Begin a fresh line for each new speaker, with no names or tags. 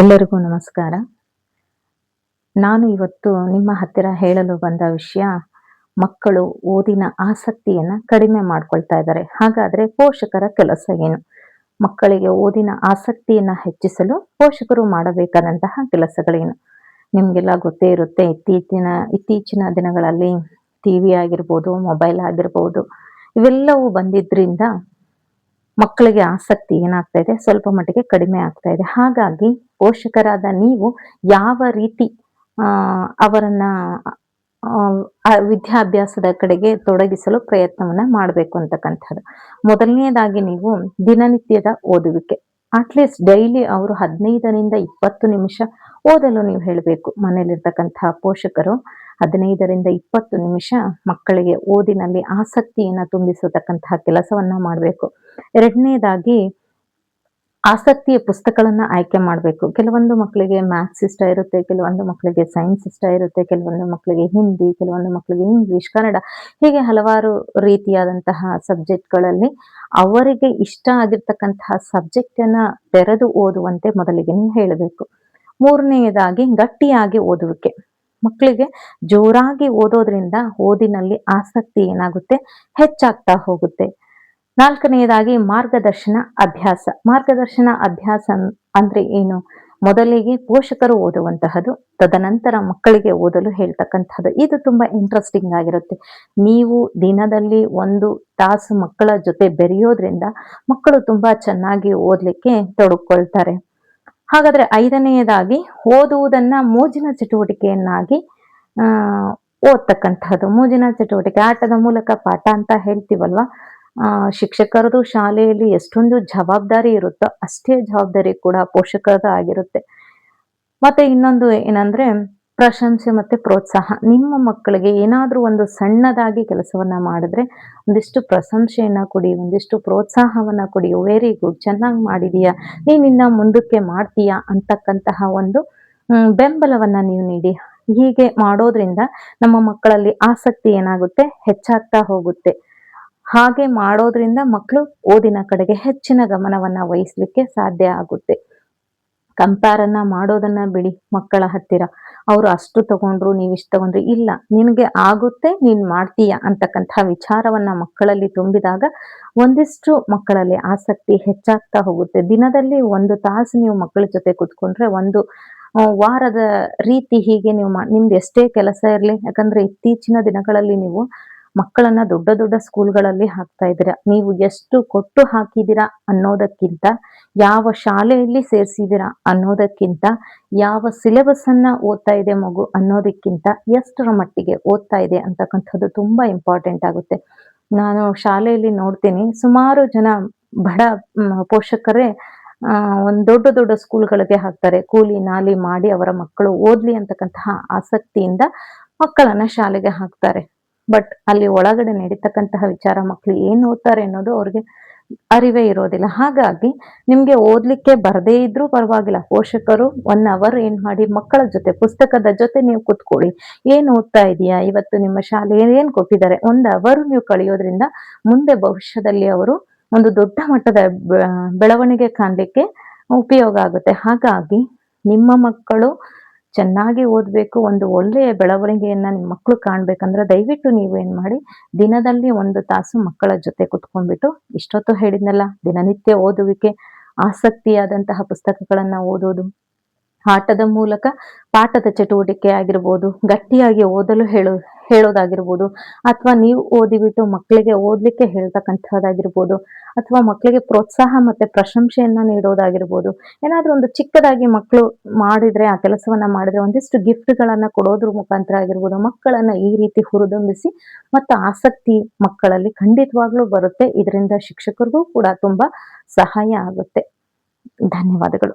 ಎಲ್ಲರಿಗೂ ನಮಸ್ಕಾರ. ನಾನು ಇವತ್ತು ನಿಮ್ಮ ಹತ್ತಿರ ಹೇಳಲು ಬಂದ ವಿಷಯ, ಮಕ್ಕಳು ಓದಿನ ಆಸಕ್ತಿಯನ್ನ ಕಡಿಮೆ ಮಾಡ್ಕೊಳ್ತಾ ಇದ್ದಾರೆ. ಹಾಗಾದ್ರೆ ಪೋಷಕರ ಕೆಲಸ ಏನು? ಮಕ್ಕಳಿಗೆ ಓದಿನ ಆಸಕ್ತಿಯನ್ನ ಹೆಚ್ಚಿಸಲು ಪೋಷಕರು ಮಾಡಬೇಕಾದಂತಹ ಕೆಲಸಗಳೇನು? ನಿಮ್ಗೆಲ್ಲ ಗೊತ್ತೇ ಇರುತ್ತೆ, ಇತ್ತೀಚಿನ ದಿನಗಳಲ್ಲಿ ಟಿವಿ ಆಗಿರ್ಬೋದು, ಮೊಬೈಲ್ ಆಗಿರ್ಬೋದು, ಇವೆಲ್ಲವೂ ಬಂದಿದ್ರಿಂದ ಮಕ್ಕಳಿಗೆ ಆಸಕ್ತಿ ಏನಾಗ್ತಾ ಇದೆ, ಸ್ವಲ್ಪ ಮಟ್ಟಿಗೆ ಕಡಿಮೆ ಆಗ್ತಾ ಇದೆ. ಹಾಗಾಗಿ ಪೋಷಕರಾದ ನೀವು ಯಾವ ರೀತಿ ಅವರನ್ನ ವಿದ್ಯಾಭ್ಯಾಸದ ಕಡೆಗೆ ತೊಡಗಿಸಲು ಪ್ರಯತ್ನವನ್ನ ಮಾಡಬೇಕು ಅಂತಕ್ಕಂಥದ್ದು. ಮೊದಲನೇದಾಗಿ ನೀವು ದಿನನಿತ್ಯದ ಓದುವಿಕೆ, ಅಟ್ಲೀಸ್ಟ್ ಡೈಲಿ ಅವರು 15ರಿಂದ 20 ನಿಮಿಷ ಓದಲು ನೀವು ಹೇಳಬೇಕು. ಮನೆಯಲ್ಲಿರ್ತಕ್ಕಂತಹ ಪೋಷಕರು 15ರಿಂದ 20 ನಿಮಿಷ ಮಕ್ಕಳಿಗೆ ಓದಿನಲ್ಲಿ ಆಸಕ್ತಿಯನ್ನ ತುಂಬಿಸತಕ್ಕಂತಹ ಕೆಲಸವನ್ನ ಮಾಡಬೇಕು. ಎರಡನೇದಾಗಿ ಆಸಕ್ತಿಯ ಪುಸ್ತಕಗಳನ್ನ ಆಯ್ಕೆ ಮಾಡಬೇಕು. ಕೆಲವೊಂದು ಮಕ್ಕಳಿಗೆ ಮ್ಯಾಥ್ಸ್ ಇಷ್ಟ ಇರುತ್ತೆ, ಕೆಲವೊಂದು ಮಕ್ಕಳಿಗೆ ಸೈನ್ಸ್ ಇಷ್ಟ ಇರುತ್ತೆ, ಕೆಲವೊಂದು ಮಕ್ಕಳಿಗೆ ಹಿಂದಿ, ಕೆಲವೊಂದು ಮಕ್ಕಳಿಗೆ ಇಂಗ್ಲಿಷ್, ಕನ್ನಡ, ಹೀಗೆ ಹಲವಾರು ರೀತಿಯಾದಂತಹ ಸಬ್ಜೆಕ್ಟ್ಗಳಲ್ಲಿ ಅವರಿಗೆ ಇಷ್ಟ ಆಗಿರ್ತಕ್ಕಂತಹ ಸಬ್ಜೆಕ್ಟ್ ಅನ್ನ ತೆರೆದು ಓದುವಂತೆ ಮೊದಲಿಗೆ ನೀವು ಹೇಳಬೇಕು. ಮೂರನೆಯದಾಗಿ ಗಟ್ಟಿಯಾಗಿ ಓದುವಿಕೆ. ಮಕ್ಕಳಿಗೆ ಜೋರಾಗಿ ಓದೋದ್ರಿಂದ ಓದಿನಲ್ಲಿ ಆಸಕ್ತಿ ಏನಾಗುತ್ತೆ, ಹೆಚ್ಚಾಗ್ತಾ ಹೋಗುತ್ತೆ. ನಾಲ್ಕನೆಯದಾಗಿ ಮಾರ್ಗದರ್ಶನ ಅಭ್ಯಾಸ. ಮಾರ್ಗದರ್ಶನ ಅಭ್ಯಾಸ ಅಂದ್ರೆ ಏನು? ಮೊದಲಿಗೆ ಪೋಷಕರು ಓದುವಂತಹದ್ದು, ತದನಂತರ ಮಕ್ಕಳಿಗೆ ಓದಲು ಹೇಳ್ತಕ್ಕಂಥದ್ದು. ಇದು ತುಂಬಾ ಇಂಟ್ರೆಸ್ಟಿಂಗ್ ಆಗಿರುತ್ತೆ. ನೀವು ದಿನದಲ್ಲಿ 1 ತಾಸು ಮಕ್ಕಳ ಜೊತೆ ಬೆರೆಯೋದ್ರಿಂದ ಮಕ್ಕಳು ತುಂಬಾ ಚೆನ್ನಾಗಿ ಓದ್ಲಿಕ್ಕೆ ತೊಡಕೊಳ್ತಾರೆ. ಹಾಗಾದ್ರೆ ಐದನೆಯದಾಗಿ ಓದುವುದನ್ನ ಮೋಜಿನ ಚಟುವಟಿಕೆಯನ್ನಾಗಿ ಓದ್ತಕ್ಕಂಥದ್ದು. ಮೋಜಿನ ಚಟುವಟಿಕೆ, ಆಟದ ಮೂಲಕ ಪಾಠ ಅಂತ ಹೇಳ್ತೀವಲ್ವಾ. ಶಿಕ್ಷಕರದು ಶಾಲೆಯಲ್ಲಿ ಎಷ್ಟೊಂದು ಜವಾಬ್ದಾರಿ ಇರುತ್ತೋ ಅಷ್ಟೇ ಜವಾಬ್ದಾರಿ ಕೂಡ ಪೋಷಕರದು ಆಗಿರುತ್ತೆ. ಮತ್ತೆ ಇನ್ನೊಂದು ಏನಂದ್ರೆ ಪ್ರಶಂಸೆ ಮತ್ತೆ ಪ್ರೋತ್ಸಾಹ. ನಿಮ್ಮ ಮಕ್ಕಳಿಗೆ ಏನಾದ್ರೂ ಒಂದು ಸಣ್ಣದಾಗಿ ಕೆಲಸವನ್ನ ಮಾಡಿದ್ರೆ ಒಂದಿಷ್ಟು ಪ್ರಶಂಸೆಯನ್ನ ಕೊಡಿ, ಒಂದಿಷ್ಟು ಪ್ರೋತ್ಸಾಹವನ್ನ ಕೊಡಿ. ವೆರಿ ಗುಡ್, ಚೆನ್ನಾಗಿ ಮಾಡಿದೀಯಾ, ನೀನಿನ್ನ ಮುಂದಕ್ಕೆ ಮಾಡ್ತೀಯಾ ಅಂತಕ್ಕಂತಹ ಒಂದು ಬೆಂಬಲವನ್ನ ನೀವು ನೀಡಿ. ಹೀಗೆ ಮಾಡೋದ್ರಿಂದ ನಮ್ಮ ಮಕ್ಕಳಲ್ಲಿ ಆಸಕ್ತಿ ಏನಾಗುತ್ತೆ, ಹೆಚ್ಚಾಗ್ತಾ ಹೋಗುತ್ತೆ. ಹಾಗೆ ಮಾಡೋದ್ರಿಂದ ಮಕ್ಕಳು ಓದಿನ ಕಡೆಗೆ ಹೆಚ್ಚಿನ ಗಮನವನ್ನ ವಹಿಸ್ಲಿಕ್ಕೆ ಸಾಧ್ಯ ಆಗುತ್ತೆ. ಕಂಪ್ಯಾರನ್ನ ಮಾಡೋದನ್ನ ಬಿಡಿ ಮಕ್ಕಳ ಹತ್ತಿರ. ಅವರು ಅಷ್ಟು ತಗೊಂಡ್ರು, ನೀವಿಷ್ಟು ತಗೊಂಡ್ರಿ, ಇಲ್ಲ ನಿನಗೆ ಆಗುತ್ತೆ, ನೀನ್ ಮಾಡ್ತೀಯ ಅಂತಕ್ಕಂಥ ವಿಚಾರವನ್ನ ಮಕ್ಕಳಲ್ಲಿ ತುಂಬಿದಾಗ ಒಂದಿಷ್ಟು ಮಕ್ಕಳಲ್ಲಿ ಆಸಕ್ತಿ ಹೆಚ್ಚಾಗ್ತಾ ಹೋಗುತ್ತೆ. ದಿನದಲ್ಲಿ 1 ತಾಸು ನೀವು ಮಕ್ಕಳ ಜೊತೆ ಕೂತ್ಕೊಂಡ್ರೆ ಒಂದು ವಾರದ ರೀತಿ ಹೀಗೆ ನೀವು ನಿಮ್ದು ಎಷ್ಟೇ ಕೆಲಸ ಇರಲಿ, ಯಾಕಂದ್ರೆ ಇತ್ತೀಚಿನ ದಿನಗಳಲ್ಲಿ ನೀವು ಮಕ್ಕಳನ್ನ ದೊಡ್ಡ ದೊಡ್ಡ ಸ್ಕೂಲ್ಗಳಲ್ಲಿ ಹಾಕ್ತಾ ಇದ್ದೀರಾ. ನೀವು ಎಷ್ಟು ಕೊಟ್ಟು ಹಾಕಿದ್ದೀರಾ ಅನ್ನೋದಕ್ಕಿಂತ, ಯಾವ ಶಾಲೆಯಲ್ಲಿ ಸೇರಿಸಿದ್ದೀರಾ ಅನ್ನೋದಕ್ಕಿಂತ, ಯಾವ ಸಿಲೆಬಸ್ ಅನ್ನ ಓದ್ತಾ ಇದೆ ಮಗು ಅನ್ನೋದಕ್ಕಿಂತ, ಎಷ್ಟರ ಮಟ್ಟಿಗೆ ಓದ್ತಾ ಇದೆ ಅಂತಕ್ಕಂಥದ್ದು ತುಂಬಾ ಇಂಪಾರ್ಟೆಂಟ್ ಆಗುತ್ತೆ. ನಾನು ಶಾಲೆಯಲ್ಲಿ ನೋಡ್ತೀನಿ, ಸುಮಾರು ಜನ ಬಡ ಪೋಷಕರೇ ಒಂದು ದೊಡ್ಡ ದೊಡ್ಡ ಸ್ಕೂಲ್ಗಳಿಗೆ ಹಾಕ್ತಾರೆ. ಕೂಲಿ ನಾಲಿ ಮಾಡಿ ಅವರ ಮಕ್ಕಳು ಓದ್ಲಿ ಅಂತಕ್ಕಂತಹ ಆಸಕ್ತಿಯಿಂದ ಮಕ್ಕಳನ್ನ ಶಾಲೆಗೆ ಹಾಕ್ತಾರೆ. ಬಟ್ ಅಲ್ಲಿ ಒಳಗಡೆ ನಡೀತಕ್ಕಂತಹ ವಿಚಾರ, ಮಕ್ಕಳು ಏನ್ ಓದ್ತಾರೆ ಅನ್ನೋದು ಅವ್ರಿಗೆ ಅರಿವೇ ಇರೋದಿಲ್ಲ. ಹಾಗಾಗಿ ನಿಮ್ಗೆ ಓದ್ಲಿಕ್ಕೆ ಬರದೇ ಇದ್ರೂ ಪರವಾಗಿಲ್ಲ, ಪೋಷಕರು 1 ಅವರ್ ಏನ್ ಮಾಡಿ ಮಕ್ಕಳ ಜೊತೆ ಪುಸ್ತಕದ ಜೊತೆ ನೀವು ಕುತ್ಕೊಳ್ಳಿ. ಏನ್ ಓದ್ತಾ ಇದೀಯಾ, ಇವತ್ತು ನಿಮ್ಮ ಶಾಲೆ ಏನ್ ಕೊಟ್ಟಿದ್ದಾರೆ, 1 ಅವರ್ ನೀವು ಕಳೆಯೋದ್ರಿಂದ ಮುಂದೆ ಭವಿಷ್ಯದಲ್ಲಿ ಅವರು ಒಂದು ದೊಡ್ಡ ಮಟ್ಟದ ಬೆಳವಣಿಗೆ ಕಾಣ್ಲಿಕ್ಕೆ ಉಪಯೋಗ ಆಗುತ್ತೆ. ಹಾಗಾಗಿ ನಿಮ್ಮ ಮಕ್ಕಳು ಚೆನ್ನಾಗಿ ಓದ್ಬೇಕು, ಒಂದು ಒಳ್ಳೆಯ ಬೆಳವಣಿಗೆಯನ್ನ ನಿಮ್ಮ ಮಕ್ಕಳು ಕಾಣ್ಬೇಕಂದ್ರೆ ದಯವಿಟ್ಟು ನೀವು ಏನ್ ಮಾಡಿ, ದಿನದಲ್ಲಿ 1 ತಾಸು ಮಕ್ಕಳ ಜೊತೆ ಕುತ್ಕೊಂಡ್ಬಿಟ್ಟು, ಇಷ್ಟೊತ್ತು ಹೇಳಿದ್ನಲ್ಲ, ದಿನನಿತ್ಯ ಓದುವಿಕೆ, ಆಸಕ್ತಿಯಾದಂತಹ ಪುಸ್ತಕಗಳನ್ನ ಓದೋದು, ಆಟದ ಮೂಲಕ ಪಾಠದ ಚಟುವಟಿಕೆ ಆಗಿರ್ಬೋದು, ಗಟ್ಟಿಯಾಗಿ ಓದಲು ಹೇಳೋದಾಗಿರ್ಬೋದು, ಅಥವಾ ನೀವು ಓದಿಬಿಟ್ಟು ಮಕ್ಕಳಿಗೆ ಓದ್ಲಿಕ್ಕೆ ಹೇಳ್ತಕ್ಕಂಥದ್ದಾಗಿರ್ಬೋದು, ಅಥವಾ ಮಕ್ಕಳಿಗೆ ಪ್ರೋತ್ಸಾಹ ಮತ್ತೆ ಪ್ರಶಂಸೆಯನ್ನ ನೀಡೋದಾಗಿರ್ಬೋದು. ಏನಾದ್ರೂ ಒಂದು ಚಿಕ್ಕದಾಗಿ ಮಕ್ಕಳು ಮಾಡಿದ್ರೆ, ಆ ಕೆಲಸವನ್ನ ಮಾಡಿದ್ರೆ ಒಂದಿಷ್ಟು ಗಿಫ್ಟ್ಗಳನ್ನ ಕೊಡೋದ್ರ ಮುಖಾಂತರ ಆಗಿರ್ಬೋದು, ಮಕ್ಕಳನ್ನ ಈ ರೀತಿ ಹುರಿದುಂಬಿಸಿ ಮತ್ತು ಆಸಕ್ತಿ ಮಕ್ಕಳಲ್ಲಿ ಖಂಡಿತವಾಗ್ಲೂ ಬರುತ್ತೆ. ಇದರಿಂದ ಶಿಕ್ಷಕರಿಗೂ ಕೂಡ ತುಂಬಾ ಸಹಾಯ ಆಗುತ್ತೆ. ಧನ್ಯವಾದಗಳು.